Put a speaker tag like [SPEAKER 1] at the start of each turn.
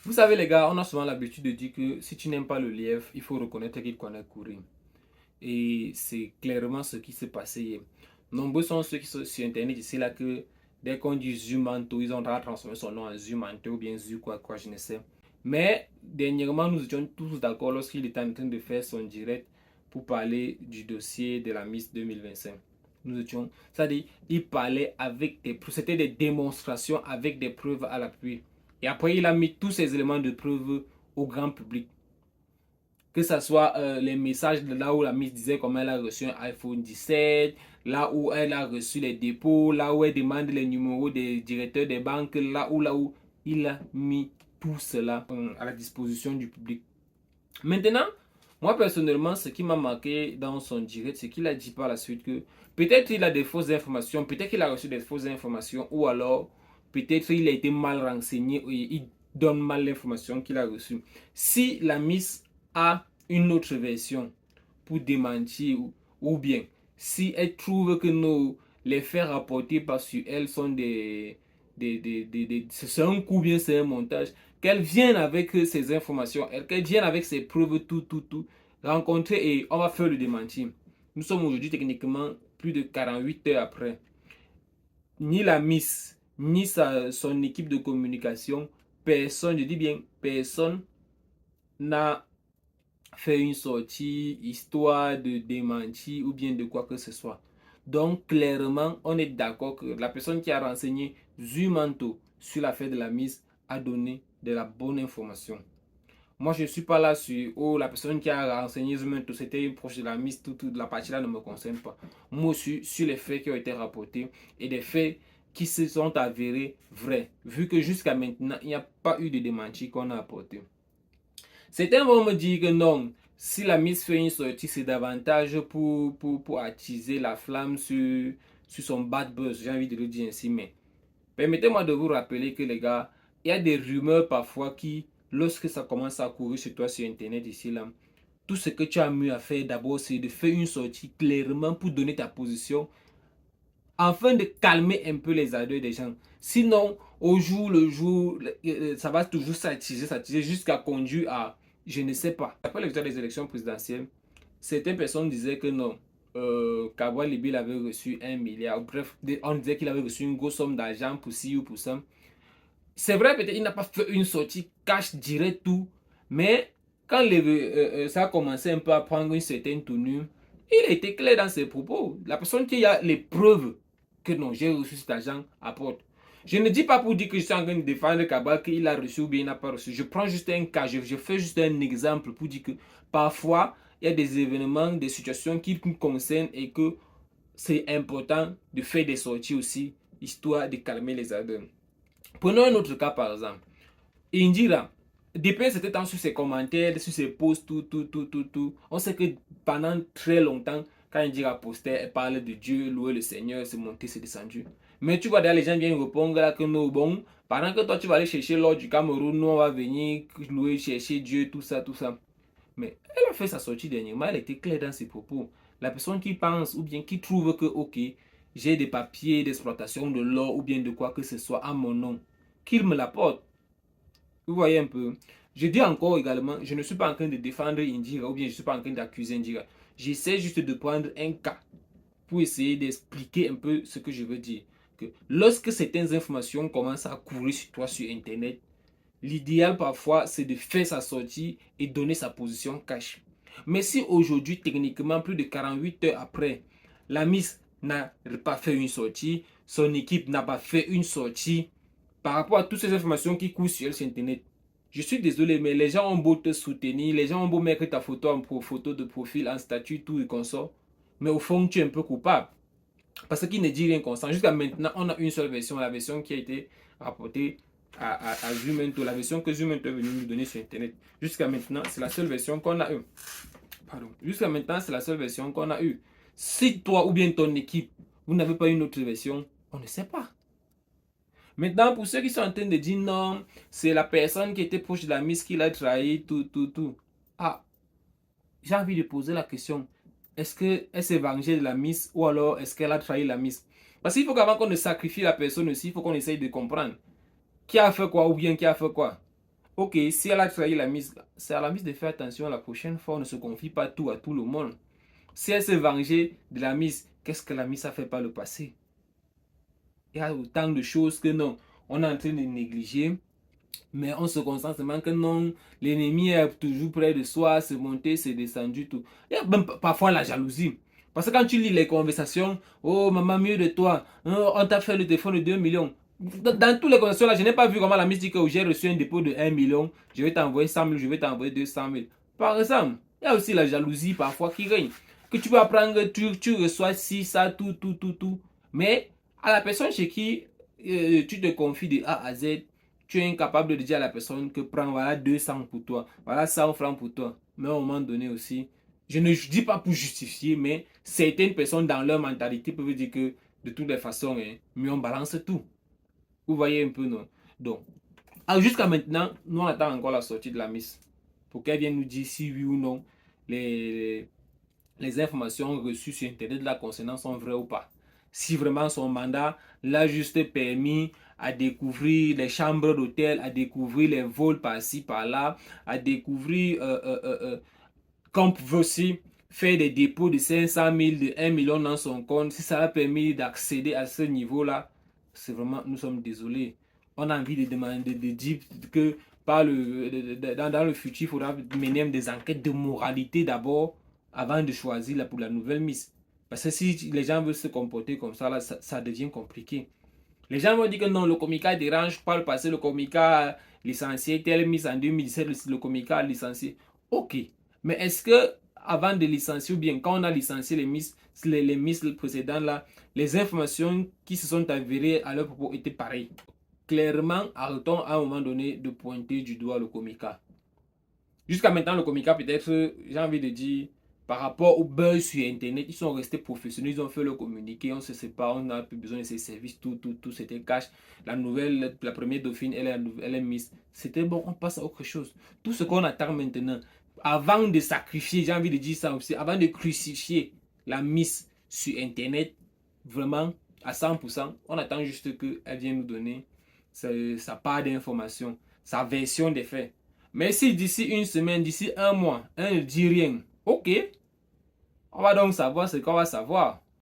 [SPEAKER 1] Vous savez les gars, on a souvent l'habitude de dire que si tu n'aimes pas le lièvre, il faut reconnaître qu'il connaît courir. Et c'est clairement ce qui s'est passé hier. Nombreux sont ceux qui sont sur internet ici là que dès qu'on dit Zumanto, ils ont transformé son nom en Zumanto ou bien Zu quoi, je ne sais. Mais dernièrement, nous étions tous d'accord lorsqu'il était en train de faire son direct pour parler du dossier de la Miss 2025. Nous étions, c'est-à-dire, il parlait avec des preuves, c'était des démonstrations avec des preuves à l'appui. Et après, il a mis tous ces éléments de preuve au grand public. Que ce soit les messages de là où la Miss disait comment elle a reçu un iPhone 17, là où elle a reçu les dépôts, là où elle demande les numéros des directeurs des banques, là où il a mis tout cela à la disposition du public. Maintenant, moi personnellement, ce qui m'a marqué dans son direct, c'est qu'il a dit par la suite que peut-être il a des fausses informations, peut-être qu'il a reçu des fausses informations, ou alors peut-être il a été mal renseigné et il donne mal l'information qu'il a reçue. Si la Miss a une autre version pour démentir ou bien si elle trouve que les faits rapportés par sur elle sont c'est un coup bien c'est un montage, qu'elle vienne avec ses informations, qu'elle vienne avec ses preuves, tout, rencontrer et on va faire le démentir. Nous sommes aujourd'hui techniquement plus de 48 heures après. Ni la Miss, ni son équipe de communication, personne, je dis bien personne, n'a fait une sortie histoire de démentir ou bien de quoi que ce soit. Donc clairement, on est d'accord que la personne qui a renseigné Zumanto sur l'affaire de la mise a donné de la bonne information. Moi, je ne suis pas là sur oh, la personne qui a renseigné Zumanto, c'était une proche de la mise, tout, la partie là ne me concerne pas. Moi, je suis sur les faits qui ont été rapportés et des faits qui se sont avérés vrais, vu que jusqu'à maintenant, il n'y a pas eu de démenti qu'on a apporté. Certains vont me dire que non, si la Miss fait une sortie, c'est davantage pour attiser la flamme sur son bad buzz, j'ai envie de le dire ainsi. Mais permettez-moi de vous rappeler que les gars, il y a des rumeurs parfois qui, lorsque ça commence à courir sur toi sur Internet ici, là, tout ce que tu as mieux à faire d'abord, c'est de faire une sortie clairement pour donner ta position afin de calmer un peu les ardeurs des gens. Sinon, au jour le jour, ça va toujours s'attiser jusqu'à conduire à, je ne sais pas. Après le résultat des élections présidentielles, certaines personnes disaient que non, Kabwa Libil avait reçu 1 milliard. Bref, on disait qu'il avait reçu une grosse somme d'argent pour ci ou pour ça. C'est vrai, peut-être il n'a pas fait une sortie cash direct tout, mais quand ça a commencé un peu à prendre une certaine tournure, il a été clair dans ses propos. La personne qui a les preuves que non, j'ai reçu cet argent apporte. Je ne dis pas pour dire que je suis en train de défendre Kabal qu'il a reçu ou bien il n'a pas reçu. Je prends juste un cas, je fais juste un exemple pour dire que parfois, il y a des événements, des situations qui nous concernent et que c'est important de faire des sorties aussi, histoire de calmer les ardeurs. Prenons un autre cas par exemple. Indira, depuis c'était temps sur ses commentaires, sur ses posts, tout. On sait que pendant très longtemps, quand Indira postait, elle parlait de Dieu, louer le Seigneur, c'est monté, c'est descendu. Mais tu vois, les gens viennent répondre là que non, bon, pendant que toi tu vas aller chercher l'or du Cameroun, nous on va venir louer, chercher Dieu, tout ça, tout ça. Mais elle a fait sa sortie dernièrement, elle était claire dans ses propos. La personne qui pense ou bien qui trouve que, ok, j'ai des papiers d'exploitation de l'or ou bien de quoi que ce soit à mon nom, qu'il me l'apporte. Vous voyez un peu. Je dis encore également, je ne suis pas en train de défendre Indira ou bien je ne suis pas en train d'accuser Indira. J'essaie juste de prendre un cas pour essayer d'expliquer un peu ce que je veux dire. Que lorsque certaines informations commencent à courir sur toi sur Internet, l'idéal parfois c'est de faire sa sortie et donner sa position cash. Mais si aujourd'hui, techniquement, plus de 48 heures après, la Miss n'a pas fait une sortie, son équipe n'a pas fait une sortie, par rapport à toutes ces informations qui courent sur Internet. Je suis désolé, mais les gens ont beau te soutenir, les gens ont beau mettre ta photo en photo de profil, en statut, tout et consort, mais au fond, tu es un peu coupable. Parce qu'il ne dit rien constant. Jusqu'à maintenant, on a une seule version, la version qui a été rapportée à Zumento, la version que Zumento est venu nous donner sur Internet. Jusqu'à maintenant, c'est la seule version qu'on a eue. Pardon. Jusqu'à maintenant, c'est la seule version qu'on a eue. Si toi ou bien ton équipe, vous n'avez pas une autre version, on ne sait pas. Maintenant, pour ceux qui sont en train de dire non, c'est la personne qui était proche de la Miss qui l'a trahi, tout. Ah, j'ai envie de poser la question. Est-ce qu'elle s'est vengée de la Miss ou alors est-ce qu'elle a trahi la Miss? Parce qu'il faut qu'avant qu'on ne sacrifie la personne aussi, il faut qu'on essaye de comprendre qui a fait quoi ou bien qui a fait quoi. Ok, si elle a trahi la Miss, c'est à la Miss de faire attention la prochaine fois. On ne se confie pas tout à tout le monde. Si elle s'est vengée de la Miss, qu'est-ce que la Miss a fait par le passé? Il y a autant de choses que non, on est en train de négliger. Mais on se concentre seulement que non, l'ennemi est toujours près de soi, c'est monté, c'est descendu, tout. Il y a même parfois la jalousie. Parce que quand tu lis les conversations, oh maman, mieux de toi, oh, on t'a fait le téléphone de 2 millions. Dans toutes les conversations là, je n'ai pas vu comment la Miss dit que j'ai reçu un dépôt de 1 million, je vais t'envoyer 100 000, je vais t'envoyer 200 000. Par exemple, il y a aussi la jalousie parfois qui règne. Que tu peux apprendre, tu reçois ci, ça, tout, tout, tout, tout. Mais à la personne chez qui tu te confies de A à Z, tu es incapable de dire à la personne que prends voilà 200 pour toi, voilà 100 francs pour toi. Mais à un moment donné aussi, je ne dis pas pour justifier, mais certaines personnes dans leur mentalité peuvent dire que de toutes les façons, hein, mieux on balance tout. Vous voyez un peu, non? Donc, jusqu'à maintenant, nous on attend encore la sortie de la Miss pour qu'elle vienne nous dire si oui ou non les, les informations reçues sur Internet la concernant sont vraies ou pas. Si vraiment son mandat l'a juste permis à découvrir les chambres d'hôtel, à découvrir les vols par-ci, par-là, à découvrir qu'on pouvait aussi faire des dépôts de 500 000, de 1 million dans son compte, si ça a permis d'accéder à ce niveau-là, c'est vraiment, nous sommes désolés. On a envie de demander, de dire que dans le futur, il faudra mener des enquêtes de moralité d'abord avant de choisir pour la nouvelle Miss. Parce que si les gens veulent se comporter comme ça, là, ça devient compliqué. Les gens vont dire que non, le Comica dérange. Par le passé, le Comica a licencié telle Miss en 2017, le Comica a licencié. Ok, mais est-ce que avant de licencier ou bien quand on a licencié les Miss précédentes là, les informations qui se sont avérées à leur propos étaient pareilles? Clairement, arrêtons à un moment donné de pointer du doigt le Comica. Jusqu'à maintenant, le Comica, peut-être, j'ai envie de dire, par rapport au buzz sur Internet, ils sont restés professionnels, ils ont fait le communiqué, on se sépare, on n'a plus besoin de ces services, tout, c'était cash. La nouvelle, la première dauphine, elle est mise. C'était bon, on passe à autre chose. Tout ce qu'on attend maintenant, avant de sacrifier, j'ai envie de dire ça aussi, avant de crucifier la Miss sur Internet, vraiment, à 100%, on attend juste qu'elle vienne nous donner sa part d'information, sa version des faits. Mais si d'ici une semaine, d'ici un mois, elle ne dit rien, ok, on va donc savoir ce qu'on va savoir.